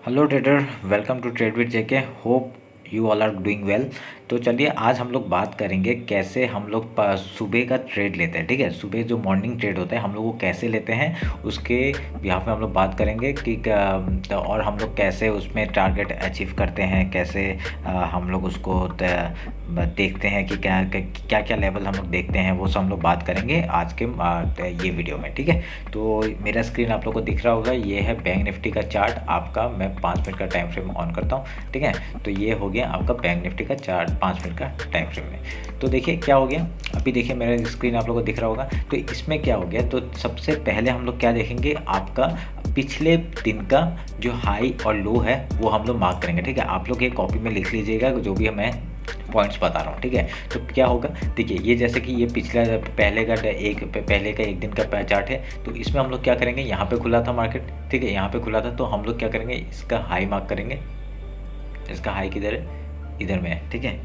Hello trader, welcome to trade with JK. Hope you all are doing well. तो चलिए आज हम लोग बात करेंगे कैसे हम लोग सुबह का ट्रेड लेते हैं। ठीक है, सुबह जो मॉर्निंग ट्रेड होता है हम लोग वो कैसे लेते हैं उसके बिहाफ में हम लोग बात करेंगे कि और हम लोग कैसे उसमें टारगेट अचीव करते हैं, कैसे हम लोग उसको देखते हैं कि क्या क्या क्या लेवल हम लोग देखते हैं, वो सब हम लोग बात करेंगे आज के ये वीडियो में। ठीक है, तो मेरा स्क्रीन आप लोग को दिख रहा होगा, ये है बैंक निफ्टी का चार्ट आपका। मैं 5 मिनट का टाइम फ्रेम ऑन करता हूँ। ठीक है, तो ये हो गया आपका बैंक निफ्टी का चार्ट 5 मिनट का टाइम फ्रेम में। तो देखिए क्या हो गया, अभी देखिए मेरा स्क्रीन आप लोग को दिख रहा होगा। तो इसमें क्या हो गया, तो सबसे पहले हम लोग क्या देखेंगे, आपका पिछले दिन का जो हाई और लो है वो हम लोग मार्क करेंगे। ठीक है, आप लोग ये कॉपी में लिख लीजिएगा जो भी मैं पॉइंट्स बता रहा हूँ। ठीक है, तो क्या होगा, देखिए ये जैसे कि ये पिछला पहले का एक दिन का चार्ट है। तो इसमें हम लोग क्या करेंगे, यहाँ पे खुला था मार्केट। ठीक है, यहाँ पे खुला था, तो हम लोग क्या करेंगे, इसका हाई मार्क करेंगे। इसका हाई किधर है, इधर में है। ठीक है,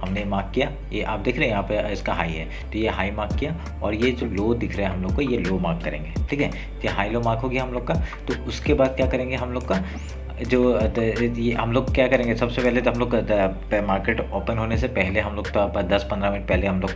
हमने मार्क किया, ये आप देख रहे हैं यहाँ पे इसका हाई है, तो ये हाई मार्क किया। और ये जो लो दिख रहा है हम लोग को, ये लो मार्क करेंगे। ठीक है, ये हाई लो मार्क हो गया हम लोग का। तो उसके बाद क्या करेंगे हम लोग का, जो ये हम लोग क्या करेंगे, सबसे पहले तो हम लोग मार्केट ओपन होने से पहले हम लोग तो 10-15 मिनट पहले हम लोग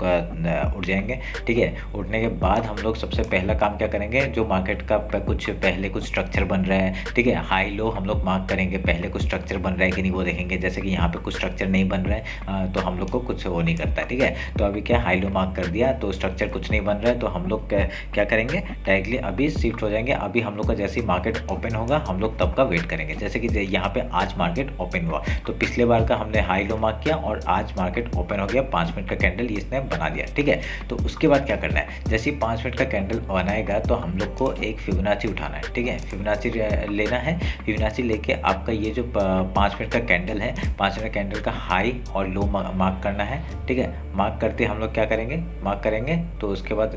उठ जाएंगे। ठीक है, उठने के बाद हम लोग सबसे पहला काम क्या करेंगे, जो मार्केट का पहले कुछ स्ट्रक्चर बन रहा है। ठीक है, हाई लो हम लोग मार्क करेंगे, पहले कुछ स्ट्रक्चर बन रहा है कि नहीं वो देखेंगे। जैसे कि यहाँ पे कुछ स्ट्रक्चर नहीं बन रहा है तो हम लोग को कुछ वो नहीं करता है। ठीक है, तो अभी क्या हाई लो मार्क कर दिया, तो स्ट्रक्चर कुछ नहीं बन रहा है, तो हम लोग क्या करेंगे, डायरेक्टली अभी शिफ्ट हो जाएंगे। अभी हम लोग का जैसे ही मार्केट ओपन होगा हम लोग तब का वेट करेंगे। जैसे कि यहाँ पे आज मार्केट ओपन हुआ, तो पिछले बार का हमने हाई लो मार्क किया और आज मार्केट ओपन हो गया, 5 मिनट का कैंडल इसने बना दिया। ठीक है, तो उसके बाद क्या करना है, जैसे ही 5 मिनट का कैंडल बनाएगा तो हम लोग को एक फिबोनाची उठाना है। ठीक है, फिबोनाची लेना है। फिबोनाची लेके आपका ये जो 5 मिनट का कैंडल है, 5 मिनट कैंडल का हाई और लो मार्क करना है। ठीक है, मार्क करते हम लोग क्या करेंगे, मार्क करेंगे, तो उसके बाद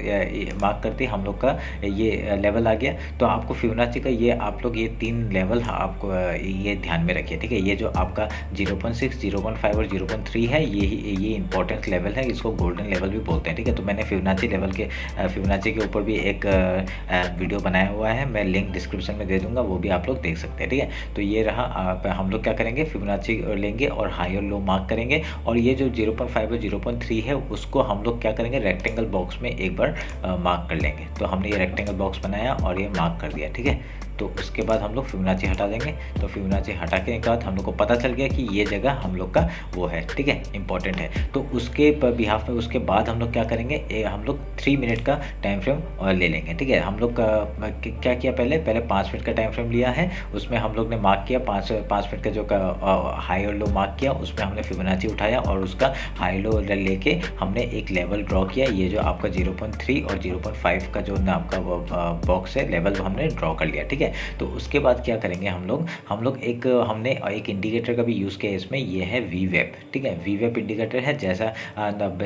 मार्क करते हम लोग का ये लेवल आ गया। तो आपको फिबोनाची का ये आप लोग ये 3 लेवल आपको ये ध्यान में रखिए। ठीक है, ये जो आपका 0.6, 0.5 और 0.3 है, ये इंपॉर्टेंट लेवल है, इसको गोल्डन लेवल भी बोलते हैं। ठीक है, तो मैंने फिबोनाची लेवल के फिबोनाची के ऊपर भी एक वीडियो बनाया हुआ है, मैं लिंक डिस्क्रिप्शन में दे दूंगा, वो भी आप लोग देख सकते हैं। ठीक है, तो ये रहा हम लोग क्या करेंगे, फिबोनाची लेंगे और हाई और लो मार्क करेंगे। और ये जो 0.5 और 0.3 है उसको हम लोग क्या करेंगे, रेक्टेंगल बॉक्स में एक बार मार्क कर लेंगे। तो हमने ये रेक्टेंगल बॉक्स बनाया और ये मार्क कर दिया। ठीक है, तो उसके बाद हम लोग फिबोनाची हटा देंगे। तो फिबोनाची हटा के बाद हम लोग को पता चल गया कि ये जगह हम लोग का वो है। ठीक है, इंपॉर्टेंट है। तो उसके बिहाफ में उसके बाद हम लोग क्या करेंगे, हम लोग 3 मिनट का टाइम फ्रेम ले लेंगे। ठीक है, हम लोग क्या किया, पहले 5 मिनट का टाइम फ्रेम लिया है, उसमें हम लोग ने मार्क किया 5 मिनट का जो हाई और लो मार्क किया, उसमें हमने फिबोनाची उठाया और उसका हाई लो लेके हमने एक लेवल ड्रॉ किया। ये जो आपका 0.3 और 0.5 का जो ना आपका बॉक्स है, लेवल हमने ड्रॉ कर लिया। ठीक है, तो उसके बाद क्या करेंगे हम लोग हमने एक इंडिकेटर का भी यूज़ किया इसमें, ये है वी वेब। ठीक है, वी वेब इंडिकेटर है,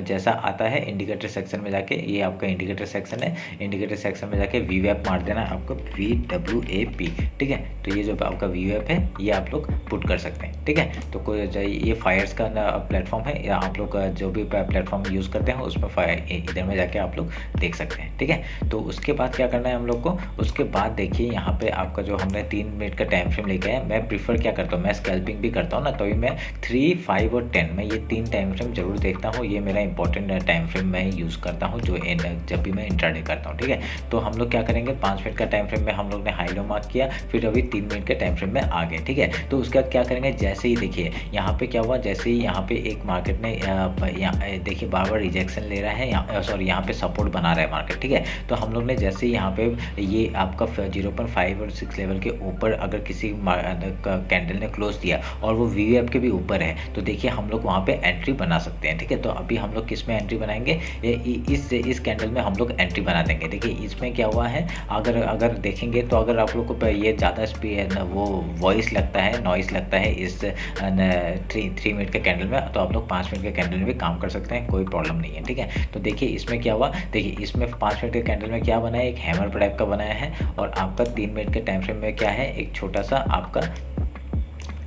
जैसा आता है इंडिकेटर सेक्शन में जाके, ये आपका इंडिकेटर सेक्शन है, इंडिकेटर सेक्शन में जाके वी वेब मार देना आपको, VWAP। ठीक है, तो ये जो आपका वी वेब है ये आप लोग पुट कर सकते हैं। ठीक है, तो कोई ये फायर्स का प्लेटफॉर्म है, या आप लोग जो भी प्लेटफॉर्म यूज़ करते हैं उसमें इधर में जाके आप लोग देख सकते हैं। ठीक है, तो उसके बाद क्या करना है हम लोग को, उसके बाद देखिए यहाँ पे आपका जो हमने 3 मिनट का टाइम फ्रेम लेके आए, मैं प्रीफर क्या करता हूँ, मैं स्कैल्पिंग भी करता हूँ ना, तो मैं 3, 5 और 10 मैं ये 3 टाइम फ्रेम जरूर देखता हूँ। ये मेरा इंपॉर्टेंट टाइम फ्रेम मैं यूज़ करता हूँ जब भी मैं इंट्राडे करता हूँ। ठीक है, तो हम लोग क्या करेंगे, 5 मिनट का टाइम फ्रेम में हम लोग ने हाई लो मार्क किया, फिर अभी 3 मिनट के टाइम फ्रेम में आ गए। ठीक है, तो उसके बाद क्या करेंगे, जैसे ही देखिए यहाँ पे क्या हुआ, जैसे ही यहाँ पे एक मार्केट ने देखिए बार बार रिजेक्शन ले रहा है, सॉरी यहाँ पे सपोर्ट बना रहा है मार्केट। ठीक है, तो हम लोग ने जैसे ही यहाँ पे ये आपका 0.5 और 6 लेवल के ऊपर अगर किसी कैंडल ने क्लोज दिया और वो वीवीएफ के भी ऊपर है, तो देखिए हम लोग वहाँ पे एंट्री बना सकते हैं। ठीक है, तो अभी हम लोग किस में एंट्री बनाएंगे, इस कैंडल में हम लोग एंट्री बना देंगे। देखिए इसमें क्या हुआ है, अगर देखेंगे तो अगर आप लोग को ये ज़्यादा स्पीड वो वॉइस लगता है, नॉइस लगता है इस 3 मिनट के कैंडल में, तो आप लोग 5 मिनट के कैंडल में भी काम कर सकते हैं, कोई प्रॉब्लम नहीं है। ठीक है, तो देखिए इसमें क्या हुआ, देखिए इसमें 5 मिनट के कैंडल में क्या बना है, एक हैमर टाइप का बनाया है, और आपका 3 मिनट के टाइम फ्रेम में क्या है, एक छोटा सा आपका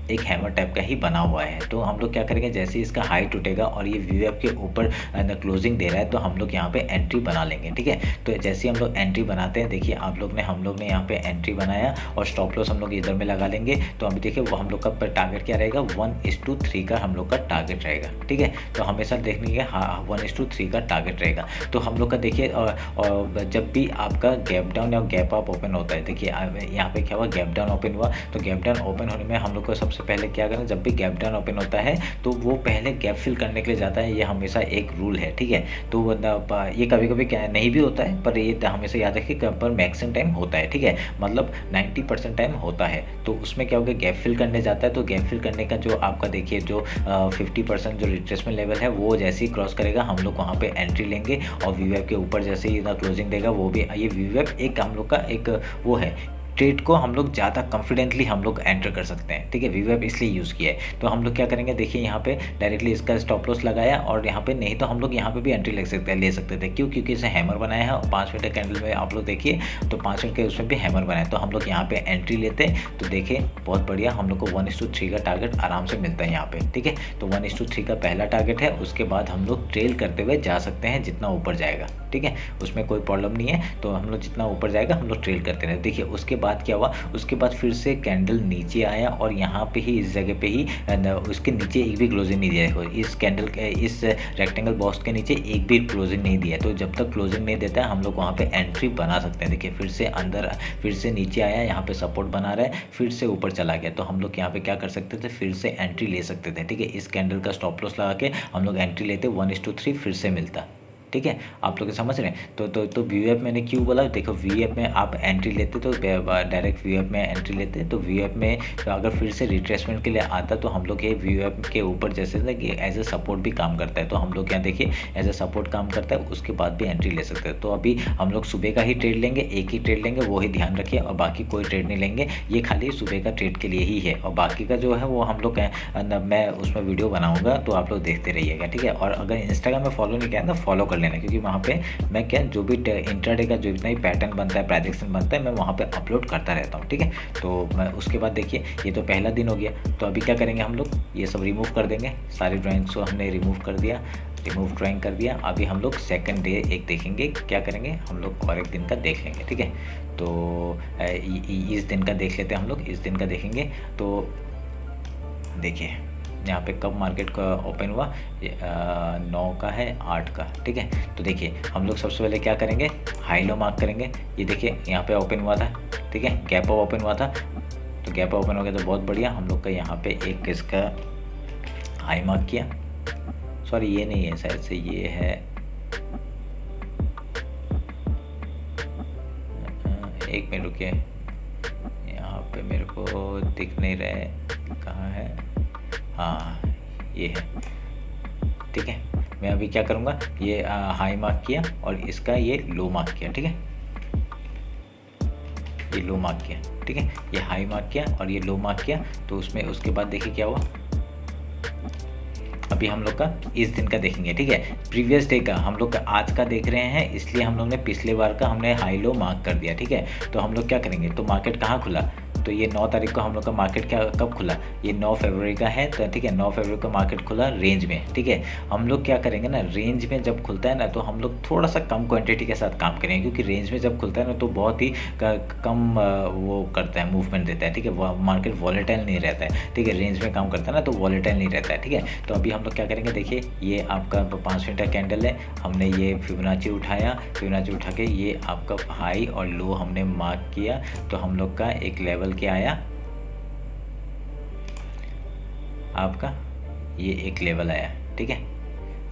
एक हैमर टाइप का ही बना हुआ है। तो हम लोग क्या करेंगे, जैसे ही इसका हाई टूटेगा और ये वीवेप के ऊपर क्लोजिंग दे रहा है तो हम लोग यहाँ पे एंट्री बना लेंगे, ठीक है। तो जैसे ही हम लोग एंट्री बनाते हैं, देखिए हम लोग ने यहाँ पे एंट्री बनाया और स्टॉप लॉस हम लोग इधर में लगा लेंगे। तो अभी देखिए वो हम लोग का टारगेट क्या रहेगा, 1:3 का हम लोग का टारगेट रहेगा, ठीक है। तो हमेशा देखने के 1:3 का टारगेट रहेगा। तो हम लोग का देखिए और जब भी आपका गैप डाउन या गैप अप ओपन होता है, देखिए यहाँ पे क्या हुआ, गैप डाउन ओपन हुआ। तो गैप डाउन ओपन होने में हम लोग को सबसे पहले क्या करना, जब भी गैप डाउन ओपन होता है तो वो पहले गैप फिल करने के लिए जाता है। ये हमेशा एक रूल है, ठीक है। तो ये कभी कभी नहीं भी होता है, पर ये हमेशा याद रखिए पर मैक्सिमम टाइम होता है, ठीक है। मतलब 90% टाइम होता है। तो उसमें क्या होगा, गैप फिल करने जाता है। तो गैप फिल करने का जो आपका देखिए जो 50% जो रिट्रेसमेंट लेवल है वो जैसे ही क्रॉस करेगा हम लोग वहाँ पे एंट्री लेंगे। और वीवेप के ऊपर जैसे ही क्लोजिंग देगा वो भी, ये वीवेप एक हम लोग का एक वो है, ट्रेड को हम लोग ज़्यादा कॉन्फिडेंटली हम लोग एंटर कर सकते हैं, ठीक है। वीवेप इसलिए यूज़ किया है। तो हम लोग क्या करेंगे, देखिए यहाँ पे डायरेक्टली इसका स्टॉप लॉस लगाया और यहाँ पे नहीं तो हम लोग यहाँ पे भी एंट्री ले सकते थे। क्यों? क्योंकि इसे हैमर बनाया है और 5 मिनट कैंडल में आप लोग देखिए तो 5 मिनट के उसमें भी हैमर बनाया। तो हम लोग यहाँ पे एंट्री लेते तो देखिए बहुत बढ़िया हम लोग को 1:3 का टारगेट आराम से मिलता है यहाँ पे, ठीक है। तो 1:3 का पहला टारगेट है। उसके बाद हम लोग ट्रेल करते हुए जा सकते हैं जितना ऊपर जाएगा, ठीक है। उसमें कोई प्रॉब्लम नहीं है। तो हम लोग जितना ऊपर जाएगा हम लोग ट्रेल करते रहे। देखिए उसके बाद क्या हुआ, उसके बाद फिर से कैंडल नीचे आया और यहाँ पे ही इस जगह पे ही उसके नीचे एक भी क्लोजिंग नहीं दिया। देखो इस कैंडल के इस रेक्टेंगल बॉक्स के नीचे एक भी क्लोजिंग नहीं दिया। तो जब तक क्लोजिंग नहीं देता है हम लोग वहाँ पे एंट्री बना सकते हैं। देखिए फिर से अंदर, फिर से नीचे आया, यहाँ पे सपोर्ट बना रहा है, फिर से ऊपर चला गया। तो हम लोग यहाँ पे क्या कर सकते थे, फिर से एंट्री ले सकते थे, ठीक है। इस कैंडल का स्टॉप लॉस लगा के हम लोग एंट्री लेते, 1:3 फिर से मिलता, ठीक है। आप लोग समझ रहे हैं। तो वीएफ मैंने क्यों बोला, देखो वीएफ में आप एंट्री लेते तो डायरेक्ट वीएफ में एंट्री लेते तो वीएफ में तो अगर फिर से रिट्रेसमेंट के लिए आता तो हम लोग ये वीएफ के ऊपर जैसे ना एज ए सपोर्ट भी काम करता है। तो हम लोग यहाँ देखिए एज ए सपोर्ट काम करता है, उसके बाद भी एंट्री ले सकते हैं। तो अभी हम लोग सुबह का ही ट्रेड लेंगे, एक ही ट्रेड लेंगे, वो ही ध्यान रखिए, और बाकी कोई ट्रेड नहीं लेंगे। ये खाली सुबह का ट्रेड के लिए ही है, और बाकी का जो है वो हम लोग मैं उसमें वीडियो बनाऊंगा तो आप लोग देखते रहिएगा, ठीक है। और अगर इंस्टाग्राम में फॉलो नहीं किया तो फॉलो कर लेना, क्योंकि वहाँ पे मैं क्या जो भी इंट्राडे का जो इतना ही पैटर्न बनता है, प्रेडिक्शन बनता है, मैं वहाँ पे अपलोड करता रहता हूँ, ठीक है। तो मैं उसके बाद देखिए ये तो पहला दिन हो गया। तो अभी क्या करेंगे हम लोग, ये सब रिमूव कर देंगे, सारी ड्राइंग्स को हमने रिमूव कर दिया, रिमूव ड्राइंग कर दिया। अभी हम लोग सेकंड डे एक देखेंगे, क्या करेंगे हम लोग, और एक दिन का देख लेंगे, ठीक है। तो इस दिन का देख लेते हैं हम लोग, इस दिन का देखेंगे। तो देखिए यहाँ पे कब मार्केट का ओपन हुआ, 9 का है, 8 का, ठीक है। तो देखिए हम लोग सबसे पहले क्या करेंगे, हाई लो मार्क करेंगे। ये देखिए यहाँ पे ओपन हुआ था, ठीक है, गैप अप ओपन हुआ था। तो गैप अप ओपन हो गया तो बहुत बढ़िया, हम लोग का यहाँ पे एक इसका हाई मार्क किया। सॉरी ये नहीं है, शायद से ये है, एक मिनट रुकिए, यहाँ पे मेरे को दिख नहीं रहा है, कहाँ है, हाँ ये है, ठीक है। मैं अभी क्या करूँगा, ये हाई मार्क किया और इसका ये लो मार्क किया, ठीक है, ये लो मार्क किया, ठीक है, ये हाई मार्क किया और ये लो मार्क किया। तो उसमें उसके बाद देखिए क्या हुआ, अभी हम लोग का इस दिन का देखेंगे, ठीक है। प्रीवियस डे का हम लोग का आज का देख रहे हैं, इसलिए हम लोग ने पिछले बार का हमने हाई लो मार्क कर दिया, ठीक है। तो हम लोग क्या करेंगे, तो मार्केट कहाँ खुला, तो ये 9 तारीख को हम लोग का मार्केट क्या कब खुला, ये 9 फरवरी का है, तो ठीक है 9 फरवरी को मार्केट खुला रेंज में, ठीक है। हम लोग क्या करेंगे ना, रेंज में जब खुलता है ना तो हम लोग थोड़ा सा कम क्वांटिटी के साथ काम करेंगे, क्योंकि रेंज में जब खुलता है ना तो बहुत ही कम वो करता है, मूवमेंट देता है, ठीक है। मार्केट वॉलेटाइल नहीं रहता है, ठीक है, रेंज में काम करता है ना तो वॉलेटाइल नहीं रहता है, ठीक है। तो अभी हम लोग क्या करेंगे, देखिए ये आपका 5 मिनट का कैंडल है, हमने ये फिबोनाची उठाया, फिबोनाची उठा के ये आपका हाई और लो हमने मार्क किया। तो हम लोग का एक लेवल क्या आया, आपका ये एक लेवल आया, ठीक है।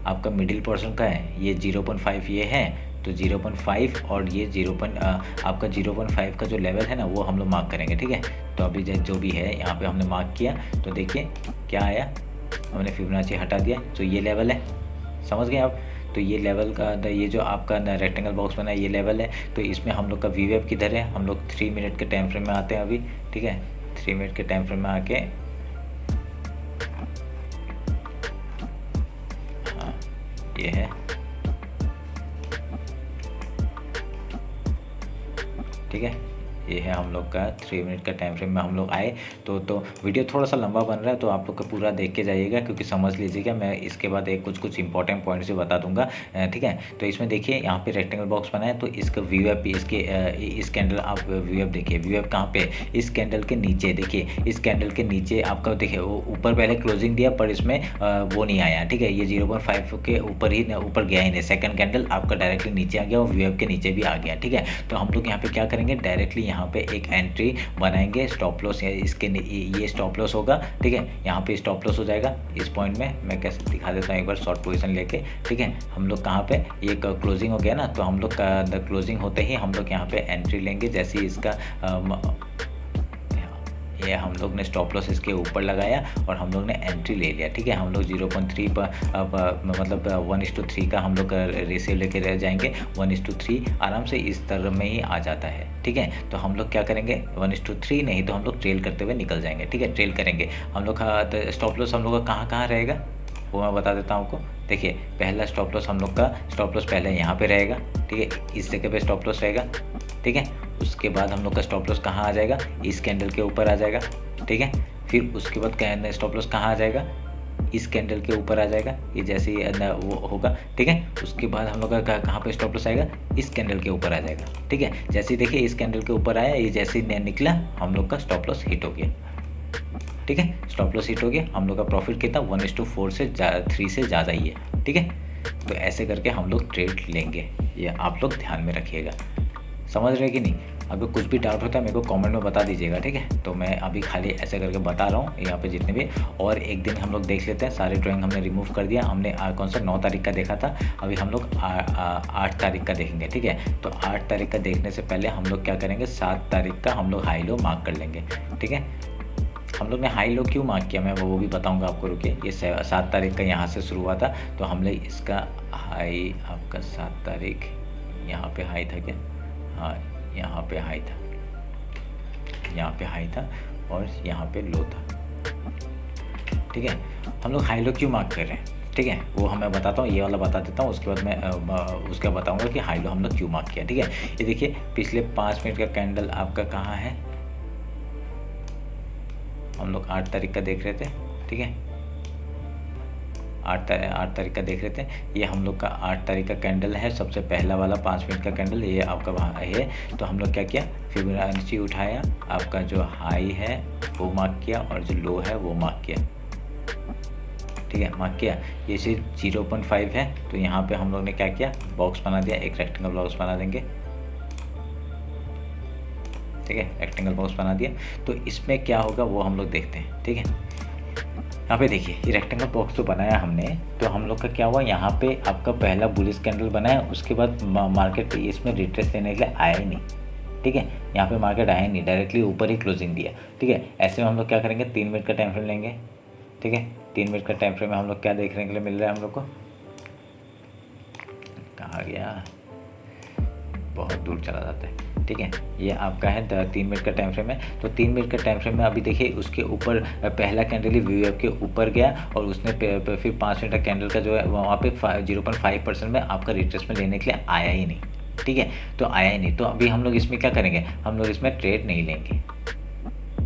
आपका मिडिल पोर्शन का है, ये 0.5 ये है, तो 0.5 और ये आपका 0.5 का जो लेवल है ना वो हम लोग मार्क करेंगे, ठीक है। तो अभी जो भी है यहाँ पे हमने मार्क किया, तो देखिए क्या आया, हमने फिबोनाची हटा दिया, तो ये लेवल है, समझ गए आप। तो ये लेवल का ये जो आपका रेक्टेंगल बॉक्स बना है ये लेवल है। तो इसमें हम लोग का वी वेव किधर है, हम लोग 3 मिनट के टाइम फ्रेम में आते हैं अभी, ठीक है। 3 मिनट के टाइम फ्रेम में आके हाँ ये है, ठीक है, ये है हम लोग का 3 मिनट का टाइम फ्रेम में हम लोग आए। तो वीडियो थोड़ा सा लंबा बन रहा है, तो आप लोग का पूरा देख के जाइएगा, क्योंकि समझ लीजिएगा मैं इसके बाद एक कुछ इंपॉर्टेंट पॉइंट्स भी बता दूंगा। ठीक है, तो इसमें देखिए यहाँ पे रेक्टेंगल बॉक्स बना है, तो इसका व्यू ऐप इसके इस कैंडल आप व्यू ऐप देखिए। व्यू ऐप कहाँ पे? इस कैंडल के नीचे देखिए, इस कैंडल के नीचे आपका देखिए वो ऊपर पहले क्लोजिंग दिया पर इसमें वो नहीं आया। ठीक है, ये 0.5 के ऊपर गया ही नहीं। सेकंड कैंडल आपका डायरेक्टली नीचे आ गया और व्यू ऐप के नीचे भी आ गया। ठीक है, तो हम लोग यहाँ पे क्या करेंगे, डायरेक्टली यहाँ पे एक एंट्री बनाएंगे। स्टॉप लॉस इसके ये स्टॉप लॉस होगा। ठीक है, यहाँ पे स्टॉप लॉस हो जाएगा इस पॉइंट में। मैं कैसे दिखा देता हूँ एक बार शॉर्ट पोजीशन लेके। ठीक है, हम लोग कहाँ पे ये क्लोजिंग हो गया ना, तो हम लोग का क्लोजिंग होते ही हम लोग यहाँ पे एंट्री लेंगे। जैसे ही इसका ये हम लोग ने स्टॉप लॉस इसके ऊपर लगाया और हम लोग ने एंट्री ले लिया। ठीक है, हम लोग 0.3 पर मतलब 1:3 का हम लोग रेशियो लेके रह जाएंगे। 1:3 आराम से इस तरह में ही आ जाता है। ठीक है, तो हम लोग क्या करेंगे, 1:3 नहीं तो हम लोग ट्रेल करते हुए निकल जाएंगे। ठीक है, ट्रेल करेंगे हम लोग का। तो स्टॉप लॉस हम लोग का कहाँ रहेगा वो मैं बता देता हूँ आपको। देखिए, पहला स्टॉप लॉस हम लोग का स्टॉप लॉस पहले यहाँ पे रहेगा। ठीक है, इस जगह पे स्टॉप लॉस रहेगा। ठीक है, उसके बाद हम लोग का स्टॉप लॉस कहाँ आ जाएगा, इस कैंडल के ऊपर आ जाएगा। ठीक है, फिर उसके बाद स्टॉप लॉस कहाँ आ जाएगा, इस कैंडल के ऊपर आ जाएगा। ये जैसे ही वो होगा। ठीक है, उसके बाद हम लोग का कहाँ पे स्टॉप लॉस आएगा, इस कैंडल के ऊपर आ जाएगा। ठीक है, जैसे ही देखिए इस कैंडल के ऊपर आया, ये जैसे ही निकला हम लोग का स्टॉप लॉस हिट हो गया। ठीक है, स्टॉप लॉस हिट हो गया। हम लोग का प्रॉफिट कितना 1:4 से 3 से ज़्यादा ही है। ठीक है, तो ऐसे करके हम लोग ट्रेड लेंगे, ये आप लोग ध्यान में रखिएगा। समझ रहे कि नहीं? अगर कुछ भी डाउट होता है मेरे को कमेंट में बता दीजिएगा। ठीक है, तो मैं अभी खाली ऐसे करके बता रहा हूँ यहाँ पे जितने भी। और एक दिन हम लोग देख लेते हैं, सारे ड्राइंग हमने रिमूव कर दिया। हमने कौन सा 9 तारीख का देखा था, अभी हम लोग 8 तारीख का देखेंगे। ठीक है, तो 8 तारीख का देखने से पहले हम लोग क्या करेंगे, 7 तारीख का हम लोग हाई लो मार्क कर लेंगे। ठीक है, हम लोग ने हाई लो क्यों मार्क किया मैं वो भी बताऊंगा आपको, रुकिए। ये 7 तारीख का यहाँ से शुरू हुआ था, तो हमने इसका हाई आपका 7 तारीख यहाँ पे हाई था क्या? हाँ, यहाँ पे हाई था, यहाँ पे हाई था और यहाँ पे लो था। ठीक है, हम लोग हाई लो क्यों मार्क कर रहे हैं, ठीक है, वो हमें बताता हूँ, ये वाला बता देता हूँ। उसके बाद मैं उसका बताऊँगा कि हाई लो हम लोग क्यों मार्क किया। ठीक है, ये देखिए पिछले 5 मिनट का कैंडल आपका कहाँ है, हम लोग 8 तारीख का देख रहे थे। ठीक है, 8 तारीख का देख रहे थे। ये हम लोग का 8 तारीख का कैंडल है, सबसे पहला वाला 5 मिनट का कैंडल, ये आपका वहाँ है। तो हम लोग क्या किया, फिबोनाची उठाया, आपका जो हाई है वो मार्क किया और जो लो है वो मार्क किया। ठीक है, मार्क किया। ये सिर्फ 0.5 है, तो यहाँ पे हम लोग ने क्या किया, बॉक्स बना दिया, एक रेक्टेंगल बॉक्स बना देंगे। ठीक है, रेक्टेंगल बॉक्स बना दिया। तो इसमें क्या होगा वो हम लोग देखते हैं। ठीक है, यहाँ पे देखिए ये रेक्टेंगल बॉक्स जो बनाया हमने, तो हम लोग का क्या हुआ, यहाँ पे आपका पहला बुलिश कैंडल बनाया, उसके बाद मार्केट इसमें रिट्रेस लेने के लिए आया ही नहीं। ठीक है, यहाँ पे मार्केट आया ही नहीं, डायरेक्टली ऊपर ही क्लोजिंग दिया। ठीक है, ऐसे में हम लोग क्या करेंगे, 3 मिनट का टाइम फ्रेम लेंगे। ठीक है, 3 मिनट का टाइम फ्रेम में हम लोग क्या देखने के लिए मिल रहा है हम लोग को, कहाँ गया, बहुत दूर चला जाता है। ठीक है, ये आपका है 3 मिनट का टाइम फ्रेम है। तो 3 मिनट का टाइम फ्रेम में अभी देखिए उसके ऊपर पहला कैंडल ही व्यू ऐप के ऊपर गया और उसने फिर 5 मिनट का कैंडल का जो है वहाँ पे 0.5% में आपका रिट्रेसमेंट लेने के लिए आया ही नहीं। ठीक है, तो आया ही नहीं, तो अभी हम लोग इसमें क्या करेंगे, हम लोग इसमें ट्रेड नहीं लेंगे।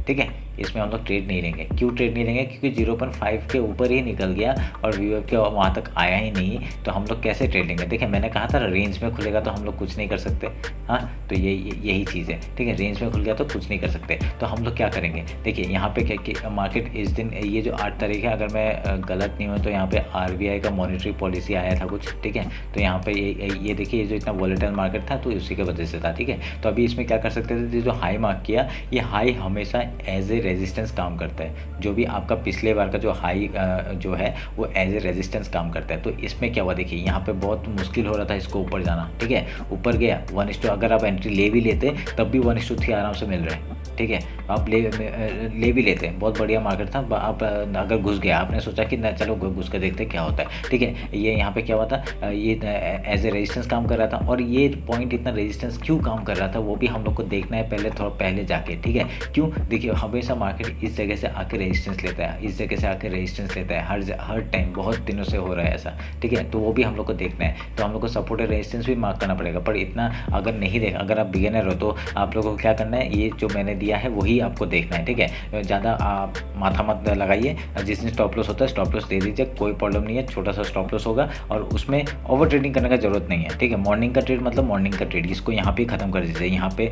ठीक है, इसमें हम लोग ट्रेड नहीं लेंगे। क्यों ट्रेड नहीं लेंगे, क्योंकि 0.5 के ऊपर ही निकल गया और व्यू के वहाँ तक आया ही नहीं, तो हम लोग कैसे ट्रेड लेंगे। देखिए मैंने कहा था रेंज में खुलेगा तो हम लोग कुछ नहीं कर सकते। हाँ, तो यही चीज़ है। ठीक है, रेंज में खुल गया तो कुछ नहीं कर सकते। तो हम लोग क्या करेंगे, देखिए यहाँ पे क्या मार्केट इस दिन, ये जो 8 तारीख है, अगर मैं गलत नहीं हूँ तो यहाँ पे RBI का मॉनेटरी पॉलिसी आया था कुछ। ठीक है, तो यहाँ पे ये देखिए, ये जो इतना वॉलेटाइल मार्केट था तो उसी की वजह से था। ठीक है, तो अभी इसमें क्या कर सकते थे, जो हाई मार्क किया, ये हाई हमेशा एज ए रेजिस्टेंस काम करता है। जो भी आपका पिछले बार का जो हाई जो है वो एज ए रेजिस्टेंस काम करता है। तो इसमें क्या हुआ, देखिए यहाँ पे बहुत मुश्किल हो रहा था इसको ऊपर जाना। ठीक है, ऊपर गया 1:, अगर आप एंट्री ले भी लेते तब भी 1:3 आराम से मिल रहा है। ठीक है। आप ले भी लेते हैं, बहुत बढ़िया मार्केट था। आप अगर घुस गया, आपने सोचा कि ना चलो घुस कर देखते क्या होता है, ठीक है। ये यहाँ पे क्या हुआ था, ये एज ए रेजिस्टेंस काम कर रहा था, और ये पॉइंट इतना रेजिस्टेंस क्यों काम कर रहा था वो भी हम लोग को देखना है पहले, थोड़ा पहले जाके, ठीक है। क्यों, देखिए हमेशा मार्केट इस जगह से आके रेजिस्टेंस लेता है, इस जगह से आके रेजिस्टेंस लेता है, हर टाइम, बहुत दिनों से हो रहा है ऐसा, ठीक है। तो वो भी हम लोग को देखना है, तो हम लोग को सपोर्ट और रेजिस्टेंस भी मार्क करना पड़ेगा। पर इतना अगर नहीं देखा, अगर आप बिगिनर हो तो आप लोगों को क्या करना है, ये जो मैंने दिया है वही आपको देखना है, ठीक है। ज़्यादा आप माथा मत लगाइए, जिस दिन स्टॉप लॉस होता है स्टॉप लॉस दे दीजिए, कोई प्रॉब्लम नहीं है, छोटा सा स्टॉप लॉस होगा, और उसमें ओवर ट्रेडिंग करने का जरूरत नहीं है, ठीक है। मॉर्निंग का ट्रेड मतलब मॉर्निंग का ट्रेड, इसको यहाँ पे ख़त्म कर दीजिए। यहाँ पे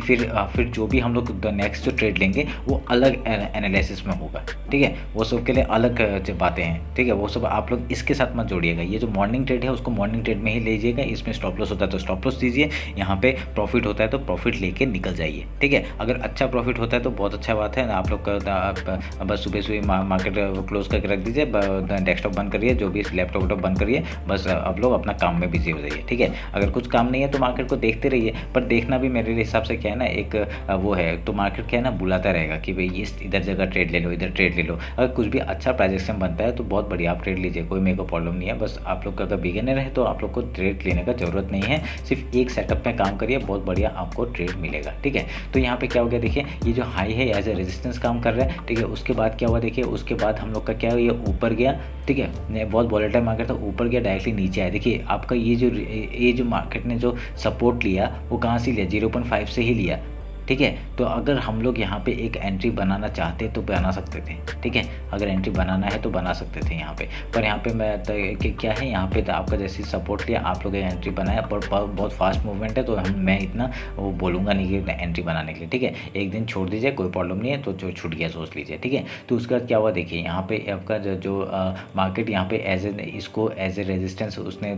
फिर जो भी हम लोग नेक्स्ट जो ट्रेड लेंगे वो अलग एनालिसिस में होगा, ठीक है। वो सब के लिए अलग जो बातें हैं, ठीक है, वो सब आप लोग इसके साथ मत जोड़िएगा। ये जो मॉर्निंग ट्रेड है उसको मॉर्निंग ट्रेड में ही लीजिएगा, इसमें स्टॉप लॉस होता है तो स्टॉप लॉस दीजिए, यहाँ पे प्रॉफिट होता है तो प्रॉफिट लेके निकल जाइए, ठीक है। अगर अच्छा प्रॉफिट होता है तो बहुत अच्छा बात है, आप लोग का बस सुबह मार्केट क्लोज करके रख दीजिए, डेस्कटॉप बंद करिए, जो भी लैपटॉप बंद करिए, बस आप लोग अपना काम में बिजी हो जाइए, ठीक है। अगर कुछ काम नहीं है तो मार्केट को देखते रहिए, पर देखना भी मेरे हिसाब से क्या है ना, एक वो है, तो मार्केट क्या है ना, बुलाता रहेगा कि भाई ये इधर जगह ट्रेड ले लो, इधर ट्रेड ले लो। अगर कुछ भी अच्छा प्रोजेक्शन बनता है तो बहुत बढ़िया, आप ट्रेड लीजिए, कोई मेरे को प्रॉब्लम नहीं है। बस आप लोग का अगर बिगिनर है तो आप लोग को ट्रेड लेने का ज़रूरत नहीं है, सिर्फ एक सेटअप में काम करिए, बहुत बढ़िया आपको ट्रेड मिलेगा, ठीक है। तो यहाँ पे क्या हो गया, देखिए ये जो हाई है एज ए रेजिस्टेंस काम कर रहा है, ठीक है। उसके बाद क्या हुआ, देखिए उसके बाद हम लोग का क्या, ये ऊपर गया, ठीक है, बहुत वॉलेटाइल मार्केट था, ऊपर गया, डायरेक्टली नीचे आया। देखिए आपका ये जो मार्केट ने जो सपोर्ट लिया वो कहाँ से लिया, 0.5 से ही लिया, ठीक है। तो अगर हम लोग यहाँ पे एक एंट्री बनाना चाहते तो बना सकते थे, ठीक है। अगर एंट्री बनाना है तो बना सकते थे यहाँ पे, पर यहाँ पे मैं क्या है, यहाँ पे तो आपका जैसे सपोर्ट लिया, आप लोग एंट्री बनाया, पर बहुत फास्ट मूवमेंट है, तो मैं इतना वो बोलूँगा नहीं कि एंट्री बनाने के लिए, ठीक है। एक दिन छोड़ दीजिए, कोई प्रॉब्लम नहीं है, तो जो छूट गया सोच लीजिए, ठीक है। तो उसके बाद क्या हुआ, देखिए यहाँ पे आपका जो मार्केट यहाँ पे इसको एज ए रेजिस्टेंस उसने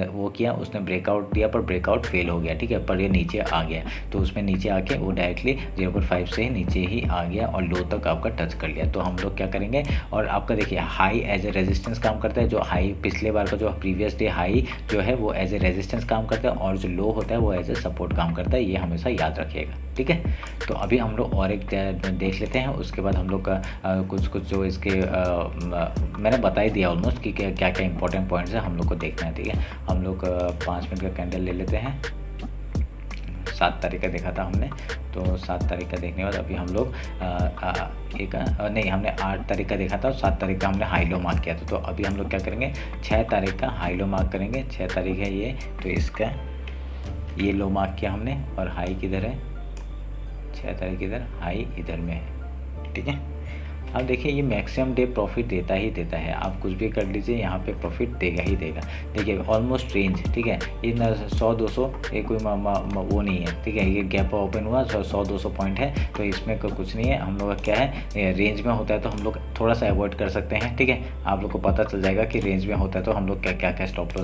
वो किया, उसने ब्रेकआउट दिया, पर ब्रेकआउट फेल हो गया, ठीक है। पर ये नीचे आ गया, तो उसमें नीचे आके वो डायरेक्टली 0.5 से ही नीचे ही आ गया और लो तक आपका टच कर लिया। तो हम लोग क्या करेंगे, और आपका देखिए हाई एज ए रेजिस्टेंस काम करता है, जो हाई पिछले बार का जो प्रीवियस डे हाई जो है वो एज ए रेजिस्टेंस काम करता है, और जो लो होता है वो एज ए सपोर्ट काम करता है, ये हमेशा याद रखिएगा, ठीक है। तो अभी हम लोग और एक देख लेते हैं, उसके बाद हम लोग का कुछ जो इसके मैंने बता ही दिया ऑलमोस्ट कि क्या क्या इंपॉर्टेंट पॉइंट्स है हम लोग को देखना है, ठीक है। हम लोग 5 मिनट का कैंडल ले लेते हैं। 7 तारीख का देखा था हमने, तो 7 तारीख का देखने के बाद अभी हम लोग नहीं, हमने 8 तारीख का देखा था, 7 तारीख का हमने हाई लो मार्क किया था। तो अभी हम लोग क्या करेंगे, 6 तारीख का हाई लो मार्क करेंगे। 6 तारीख है ये, तो इसका ये लो मार्क किया हमने, और हाई किधर है, 6 तारीख इधर, हाई इधर में है, ठीक है। अब देखिए ये मैक्सिमम डे प्रॉफिट देता ही देता है, आप कुछ भी कर लीजिए यहाँ पे प्रॉफिट देगा ही देगा। देखिए ऑलमोस्ट रेंज, ठीक है, ये 100-200 ये कोई वो नहीं है, ठीक है। ये गैप ओपन हुआ 100-200 पॉइंट है, तो इसमें कुछ नहीं है। हम लोग का क्या है, रेंज में होता है तो हम लोग थोड़ा सा अवॉइड कर सकते हैं, ठीक है। आप लोग को पता चल जाएगा कि रेंज में होता है तो हम लोग क्या क्या स्टॉप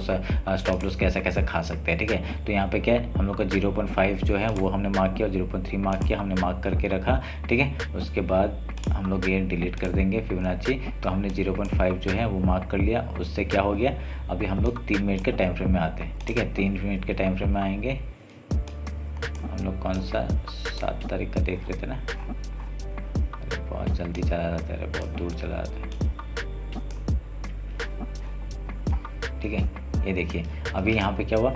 लॉस कैसा खा सकते हैं, ठीक है। तो यहाँ पे क्या है, हम लोग का 0.5 जो है वो हमने मार्क किया, 0.3 मार्क किया, हमने मार्क करके रखा, ठीक है। उसके बाद हम लोग ये डिलीट कर देंगे फिबोनाची, तो हमने 0.5 जो है वो मार्क कर लिया। उससे क्या हो गया, अभी हम लोग 3 मिनट के टाइम फ्रेम में आते हैं, ठीक है। 3 मिनट के टाइम फ्रेम में आएंगे हम लोग, कौन सा 7 तारीख का देख रहे थे ना, अरे बहुत जल्दी चला जाता है, बहुत दूर चला जाता है, ठीक है। ये देखिए अभी यहाँ पे क्या हुआ,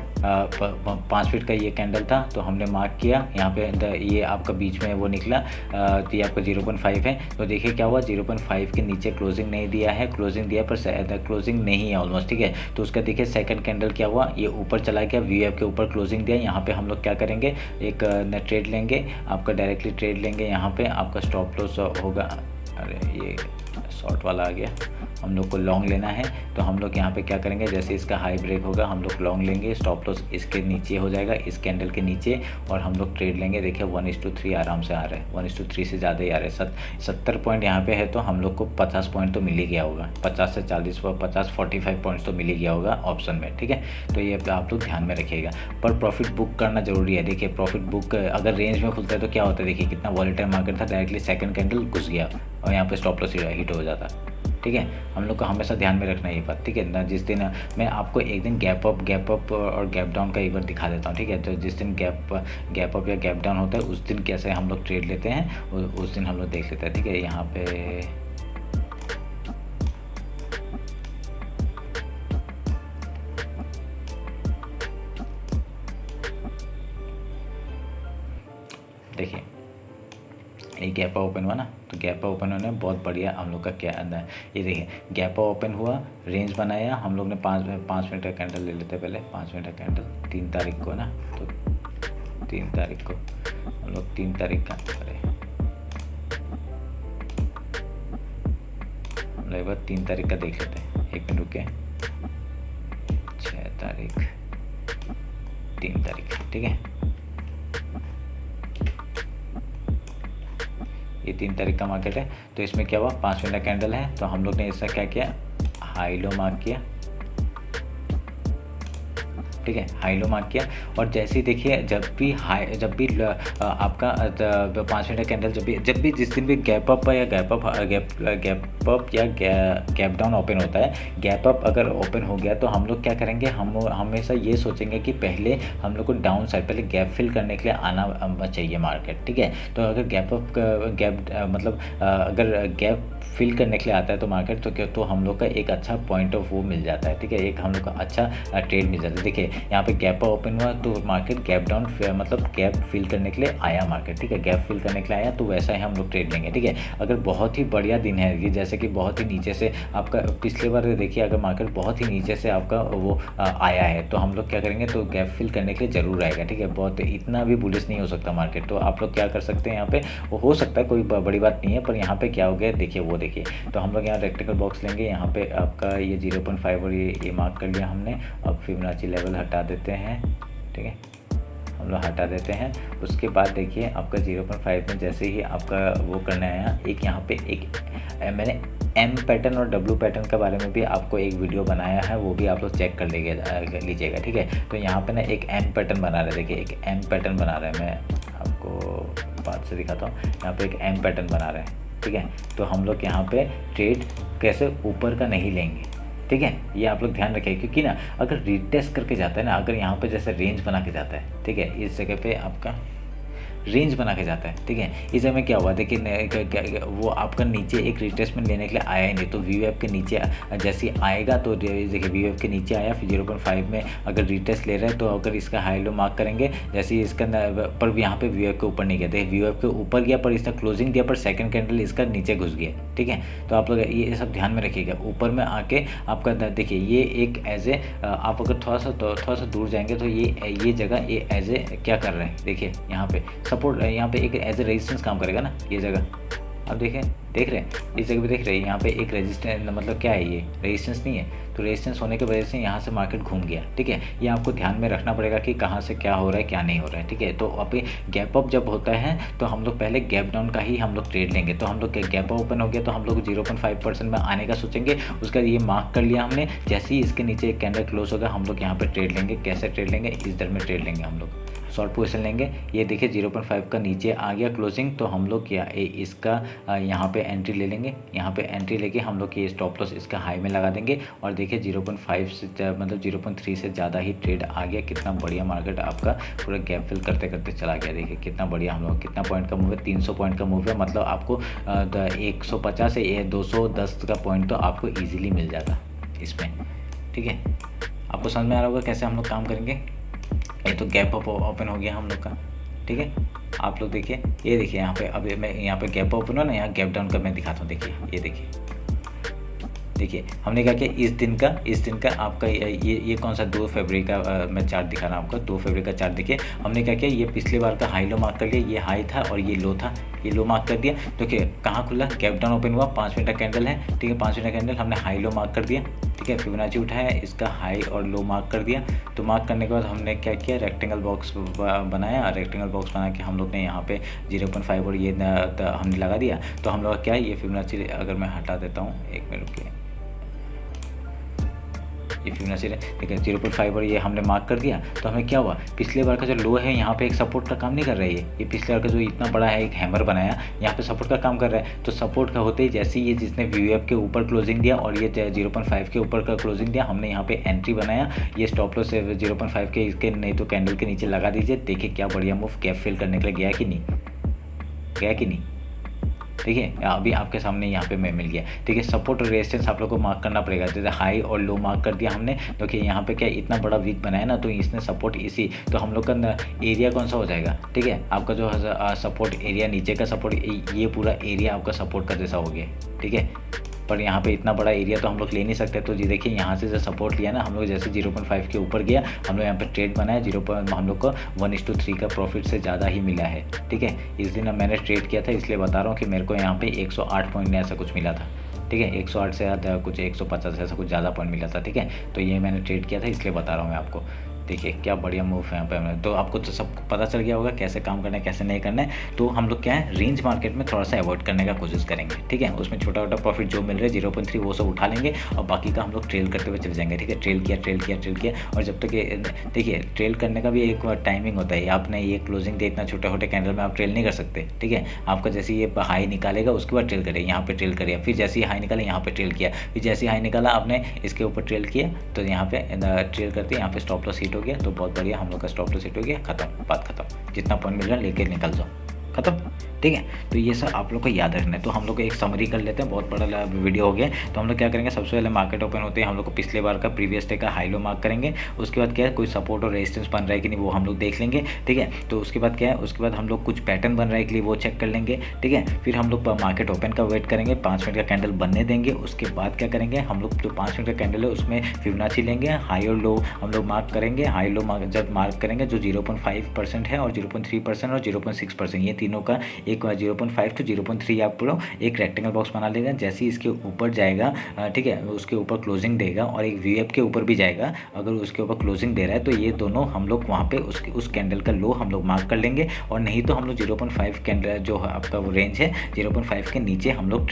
5 फीट का ये कैंडल था, तो हमने मार्क किया यहाँ पे, ये आपका बीच में वो निकला, तो ये आपका 0.5 है। तो देखिए क्या हुआ, 0.5 के नीचे क्लोजिंग नहीं दिया है, क्लोजिंग दिया पर क्लोजिंग नहीं है ऑलमोस्ट, ठीक है। तो उसका देखिए सेकंड कैंडल क्या हुआ, ये ऊपर चला गया, VF के ऊपर क्लोजिंग दिया। यहाँ पे हम लोग क्या करेंगे, एक ट्रेड लेंगे, आपका डायरेक्टली ट्रेड लेंगे, यहाँ पे आपका स्टॉप लॉस होगा, अरे ये शॉर्ट वाला आ गया, हम लोग को लॉन्ग लेना है। तो हम लोग यहाँ पे क्या करेंगे, जैसे इसका हाई ब्रेक होगा हम लोग लॉन्ग लेंगे, स्टॉप लॉस इसके नीचे हो जाएगा, इस कैंडल के नीचे, और हम लोग ट्रेड लेंगे। देखिए 1:3 आराम से आ रहा है, 1:3 से ज़्यादा ही आ रहा है। 70 पॉइंट यहाँ पे है, तो हम लोग को 50 पॉइंट तो मिल ही गया होगा, 50 से 40 45 पॉइंट्स तो मिल ही गया होगा ऑप्शन में, ठीक है। तो ये आप लोग ध्यान में रखिएगा, पर प्रॉफिट बुक करना जरूरी है। देखिए प्रॉफिट बुक अगर रेंज में खुलता है तो क्या होता है, देखिए कितना वॉलेटाइल मार्केट था, डायरेक्टली सेकंड कैंडल घुस गया और यहाँ पे स्टॉप लॉस हिट हो जाता, ठीक है, हम लोग को हमेशा ध्यान में रखना ये बात, ठीक है ना। जिस दिन मैं आपको एक दिन गैप अप और गैप डाउन का एक बार दिखा देता हूँ, ठीक है। तो जिस दिन गैप अप या गैप डाउन होता है उस दिन कैसे हम लोग ट्रेड लेते हैं उस दिन हम लोग देख लेते हैं, ठीक है। यहाँ पे देखिए ये गैप ओपन हुआ ना, तो गैप ओपन होने में बहुत बढ़िया हम लोग का क्या अंदर, ये देखिए गैप ओपन हुआ, रेंज बनाया हम लोग ने। 5 मिनट का कैंडल ले लेते हैं पहले, 5 मिनट का कैंडल 3 तारीख को ना, तो 3 तारीख को हम लोग 3 तारीख का अरे हम लोग एक बार 3 तारीख का देख लेते हैं, 1 मिनट रुके। 6 तारीख 3 तारीख, ठीक है। ये 3 तारीख का मार्केट है, तो इसमें क्या हुआ, 5 मिनट का कैंडल है, तो हम लोग ने इसका क्या किया, हाई लो मार्क किया, ठीक है, हाई लो मार्क किया। और जैसे ही देखिए जब भी आपका 5 मिनट का कैंडल जब भी जिस दिन भी गैप अप या गैप डाउन ओपन होता है, गैप अप अगर ओपन हो गया तो हम लोग क्या करेंगे, हम हमेशा ये सोचेंगे कि पहले हम लोग को डाउन साइड पहले गैप फिल करने के लिए आना चाहिए मार्केट, ठीक है। तो अगर अगर गैप फिल करने के लिए आता है तो मार्केट तो हम लोग का एक अच्छा पॉइंट ऑफ व्यू मिल जाता है, ठीक है, एक हम लोग का अच्छा ट्रेड मिल जाता है। देखिए यहाँ पे गैप ओपन हुआ तो market gap down gap fill करने के लिए आया मार्केट, ठीक है, गैप फिल करने के लिए आया, तो वैसा ही हम लोग ट्रेड लेंगे, ठीक है। अगर बहुत ही बढ़िया दिन है ये, जैसे कि बहुत ही नीचे से आपका पिछले बार देखिए अगर मार्केट बहुत ही नीचे से आपका वो आया है तो हम लोग क्या करेंगे, तो गैप फिल करने के लिए ज़रूर आएगा, ठीक है। बहुत इतना भी बुलिश नहीं हो सकता मार्केट, तो आप लोग क्या कर सकते हैं यहाँ पे, वो हो सकता है कोई बड़ी बात नहीं है, पर यहाँ पे क्या हो गया देखिए, वो देखिए। तो हम लोग यहाँ रेक्टेंगल बॉक्स लेंगे, यहाँ पे आपका ये 0.5 और ये मार्क कर लिया हमने। अब फिबोनाची लेवल हटा देते हैं, ठीक है, हम लोग हटा देते हैं। उसके बाद देखिए आपका 0.5 में जैसे ही आपका वो करना है, एक यहाँ पे मैंने एम पैटर्न और डब्ल्यू पैटर्न के बारे में भी आपको एक वीडियो बनाया है, वो भी आप लोग चेक कर लीजिएगा, ठीक है। तो यहाँ पे ना एक एम पैटर्न बना रहे हैं, देखिए एक एम पैटर्न बना रहे हैं, मैं आपको बात से दिखाता हूँ। यहाँ पे एक एम पैटर्न बना रहे हैं, ठीक है। तो हम लोग यहाँ पे ट्रेड कैसे ऊपर का नहीं लेंगे, ठीक है, ये आप लोग ध्यान रखिए, क्योंकि ना अगर रीटेस्ट करके जाता है ना, अगर यहाँ पे जैसे रेंज बना के जाता है, ठीक है, इस जगह पे आपका रेंज बना के जाता है, ठीक है। इस जगह में क्या हुआ देखिए, वो आपका नीचे एक रिट्रेसमेंट लेने के लिए आया ही नहीं, तो वी वेब के नीचे जैसे आएगा तो देखिए वी वेब के नीचे आया, फिर 0.5 में अगर रिटेस्ट ले रहे हैं तो अगर इसका हाई लो मार्क करेंगे, जैसे ही इसका पर यहाँ पे वी वेब के ऊपर नहीं गया, देखिए वी वेब के ऊपर गया पर इसका क्लोजिंग दिया, पर सेकंड कैंडल इसका नीचे घुस गया, ठीक है। तो आप लोग ये सब ध्यान में रखिएगा। ऊपर में आके आपका देखिए ये एक एज ए आप अगर थोड़ा सा दूर जाएंगे तो ये जगह ये एज ए क्या कर रहे हैं, देखिए यहाँ पे सपोर्ट, यहाँ पे एक एज ए रेजिस्टेंस काम करेगा ना ये जगह, आप देख रहे हैं इस जगह पे, देख रहे हैं यहाँ पे एक रेजिस्टेंस, मतलब क्या है, ये रेजिस्टेंस नहीं है, तो रेजिस्टेंस होने की वजह से यहाँ से मार्केट घूम गया, ठीक है। ये आपको ध्यान में रखना पड़ेगा कि कहाँ से क्या हो रहा है क्या नहीं हो रहा है, ठीक है। तो अभी गैप अप जब होता है तो हम लोग पहले गैप डाउन का ही हम लोग ट्रेड लेंगे। तो हम लोग गैप ओपन हो गया तो हम लोग 0.5% में आने का सोचेंगे, उसका ये मार्क कर लिया हमने, जैसे ही इसके नीचे एक कैंडल क्लोज होगा हम लोग यहाँ पे ट्रेड लेंगे। कैसे ट्रेड लेंगे, इस दर में ट्रेड लेंगे, हम लोग शॉर्ट पोजीशन लेंगे। ये देखिए 0.5 का नीचे आ गया क्लोजिंग, तो हम लोग क्या इसका यहाँ पे एंट्री ले लेंगे। यहाँ पे एंट्री लेके हम लोग ये स्टॉप लॉस इसका हाई में लगा देंगे, और देखिए 0.5 से मतलब 0.3 से ज़्यादा ही ट्रेड आ गया। कितना बढ़िया मार्केट आपका पूरा गैप फिल करते करते चला गया। देखिए कितना बढ़िया, हम लोग कितना पॉइंट का मूव है, 300 पॉइंट का मूव है, मतलब आपको 150 से 210 का पॉइंट तो आपको ईजिली मिल जाता इसमें, ठीक है। आपको समझ में आ रहा होगा कैसे हम लोग काम करेंगे। ये तो गैप अप ओपन हो गया हम लोग का, ठीक है। आप लोग देखिए, ये देखिए यहाँ पे, अब मैं यहाँ पे गैप ओपन हुआ ना, यहाँ गैप डाउन का मैं दिखाता हूँ। देखिए ये देखिए हमने क्या किया, इस दिन का आपका ये कौन सा 2 फरवरी का मैं चार्ट दिखा रहा हूँ आपको। 2 फरवरी का चार्ट देखिए, हमने क्या किया, ये पिछले बार का हाई लो मार्क कर लिया, ये हाई था और ये लो था, ये लो मार्क कर दिया। देखिए कहाँ खुला, गैप डाउन ओपन हुआ, 5 मिनट का कैंडल है, ठीक है, 5 मिनट का कैंडल, हमने हाई लो मार्क कर दिया, ठीक है। फिबोनाची उठाया, इसका हाई और लो मार्क कर दिया। तो मार्क करने के बाद हमने क्या किया, रेक्टेंगल बॉक्स बनाया। रेक्टेंगल बॉक्स बना के हम लोग ने यहाँ पे 0.5 और ये हमने लगा दिया। तो हम लोग क्या, ये फिबोनाची अगर मैं हटा देता हूँ, एक मिनट रुकिए, ये फिबोनाची ठीक है 0.5 और ये हमने मार्क कर दिया। तो हमें क्या हुआ, पिछले बार का जो लो है यहाँ पे एक सपोर्ट का काम नहीं कर रहा है, ये पिछले बार का जो इतना बड़ा है एक हैमर बनाया यहाँ पे सपोर्ट का काम कर रहा है। तो सपोर्ट का होते ही जैसे ही ये जिसने VWAP के ऊपर क्लोजिंग दिया और ये 0.5 के ऊपर का क्लोजिंग दिया, हमने यहाँ पे एंट्री बनाया। ये स्टॉप लॉस 0.5 के इसके नहीं तो कैंडल के नीचे लगा दीजिए। देखिए क्या बढ़िया मूव गैप फिल करने के लिए गया कि नहीं, गया कि नहीं। ठीक है, अभी आपके सामने यहाँ पे मैं मिल गया। ठीक है, सपोर्ट और रेजिस्टेंस आप लोग को मार्क करना पड़ेगा। जैसे हाई और लो मार्क कर दिया हमने, तो कि यहाँ पे क्या इतना बड़ा वीक बनाया ना, तो इसने सपोर्ट इसी, तो हम लोग का एरिया कौन सा हो जाएगा। ठीक है, आपका जो सपोर्ट एरिया नीचे का सपोर्ट, ये पूरा एरिया आपका सपोर्ट का जैसा हो गया। ठीक है, पर यहाँ पे इतना बड़ा एरिया तो हम लोग ले नहीं सकते। तो जी देखिए यहाँ से जो सपोर्ट लिया ना हम लोग, जैसे 0.5 के ऊपर गया, हम लोग यहाँ पे ट्रेड बनाया, हम लोग को 1:3 का प्रॉफिट से ज़्यादा ही मिला है। ठीक है, इस दिन मैंने ट्रेड किया था, इसलिए बता रहा हूँ कि मेरे को यहाँ पे 108 पॉइंट ऐसा कुछ मिला था। ठीक है, 108 से ज़्यादा कुछ 150 ऐसा कुछ ज़्यादा पॉइंट मिला था। ठीक है, तो ये मैंने ट्रेड किया था, इसलिए बता रहा हूँ मैं आपको। देखिए क्या बढ़िया मूव है यहाँ पे हमने, तो आपको तो सब पता चल गया होगा कैसे काम करना है कैसे नहीं करना है। तो हम लोग क्या है, रेंज मार्केट में थोड़ा सा अवॉइड करने का कोशिश करेंगे। ठीक है, उसमें छोटा छोटा प्रॉफिट जो मिल रहा है 0.3 वो सब उठा लेंगे और बाकी का हम लोग ट्रेल करते हुए चले जाएंगे। ठीक है, ट्रेल किया और जब तक ये देखिए ट्रेल करने का भी एक टाइमिंग होता है। आपने ये क्लोजिंग दिया इतना छोटे छोटे कैंडल में आप ट्रेल नहीं कर सकते। ठीक है, आपका जैसे ये हाई निकालेगा उसके बाद ट्रेल करें, यहाँ पे ट्रेल करिए, फिर जैसे ही हाई निकाले यहाँ पे ट्रेल किया, फिर जैसे ही हाई निकाला आपने इसके ऊपर ट्रेल किया, तो यहाँ पे ट्रेल करते यहाँ पे स्टॉप लॉस हिट हो गया। तो बहुत बढ़िया, हम लोग का स्टॉप लॉस हिट हो गया, खत्म, बात खत्म। जितना पॉइंट मिल रहा है लेके निकल जाओ, खत्म। ठीक है, तो ये सब आप लोग को याद रखना है। तो हम लोग एक समरी कर लेते हैं, बहुत बड़ा वीडियो हो गया। तो हम लोग क्या करेंगे, सबसे पहले मार्केट ओपन होते हैं हम लोग को पिछले बार का प्रीवियस डे का हाई लो मार्क करेंगे। उसके बाद क्या है, कोई सपोर्ट और रेजिस्टेंस बन रहा है कि नहीं वो हम लोग देख लेंगे। ठीक है, तो उसके बाद क्या है, उसके बाद हम लोग कुछ पैटर्न बन रहा है कि वो चेक कर लेंगे। ठीक है, फिर हम लोग मार्केट ओपन का वेट करेंगे, 5 मिनट का कैंडल बनने देंगे। उसके बाद क्या करेंगे, हम लोग जो 5 मिनट का कैंडल है उसमें फिबोनाची लेंगे, हाई और लो हम लोग मार्क करेंगे। हाई लो जब मार्क करेंगे जो 0.5% है और 0.3% और 0.6%, ये तीनों का एक 0.5 to 0.3 आप पूरा एक रेक्टेंगल बॉक्स बना लेगा। जैसे ही इसके ऊपर जाएगा, ठीक है, उसके ऊपर क्लोजिंग देगा और एक VWAP के ऊपर भी जाएगा। अगर उसके ऊपर क्लोजिंग दे रहा है तो ये दोनों हम लोग वहाँ पे उस कैंडल का लो हम लोग मार्क कर लेंगे। और नहीं तो हम लोग 0.5 कैंडल जो है आपका वो रेंज है 0.5 के नीचे हम लोग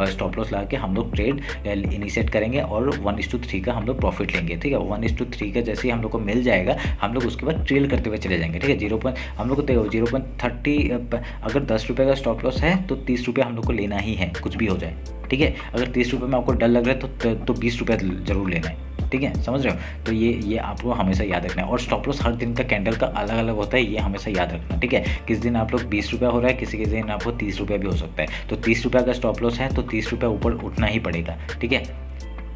स्टॉप लॉस लगा के हम लोग ट्रेड इनिशिएट करेंगे और 1:3 का हम लोग प्रॉफिट लेंगे। ठीक है, 1:3 का जैसे ही हम लोग को मिल जाएगा हम लोग उसके बाद ट्रेल करते हुए चले जाएंगे। ठीक है, हम लोग को 0.30 अगर 10 रुपये का स्टॉप लॉस है तो 30 रुपये हम लोग को लेना ही है, कुछ भी हो जाए। ठीक है, अगर 30 रुपये में आपको डर लग रहा है तो 20 रुपये जरूर लेना है। ठीक है, समझ रहे हो। तो ये आपको हमेशा याद रखना है। और स्टॉप लॉस हर दिन का कैंडल का अलग अलग होता है, ये हमेशा याद रखना। ठीक है, किस दिन आप लोग 20 रुपया हो रहा है, किसी के दिन आपको 30 रुपया भी हो सकता है। तो 30 रुपया का स्टॉप लॉस है तो 30 रुपया ऊपर उठना ही पड़ेगा। ठीक है,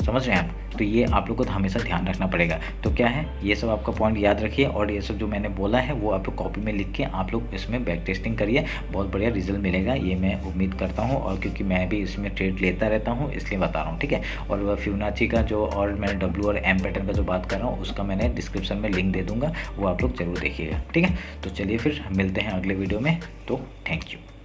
समझ रहे हैं आप। तो ये आप लोग को हमेशा ध्यान रखना पड़ेगा। तो क्या है, ये सब आपका पॉइंट याद रखिए और ये सब जो मैंने बोला है वो आप लोग कॉपी में लिख के आप लोग इसमें बैक टेस्टिंग करिए, बहुत बढ़िया रिजल्ट मिलेगा, ये मैं उम्मीद करता हूँ। और क्योंकि मैं भी इसमें ट्रेड लेता रहता हूँ इसलिए बता रहा हूँ। ठीक है, और वह फिबोनाची का जो और मैंने W और M पैटर्न का जो बात कर रहा हूँ उसका मैंने डिस्क्रिप्शन में लिंक दे दूँगा, वो आप लोग ज़रूर देखिएगा। ठीक है, तो चलिए फिर मिलते हैं अगले वीडियो में। तो थैंक यू।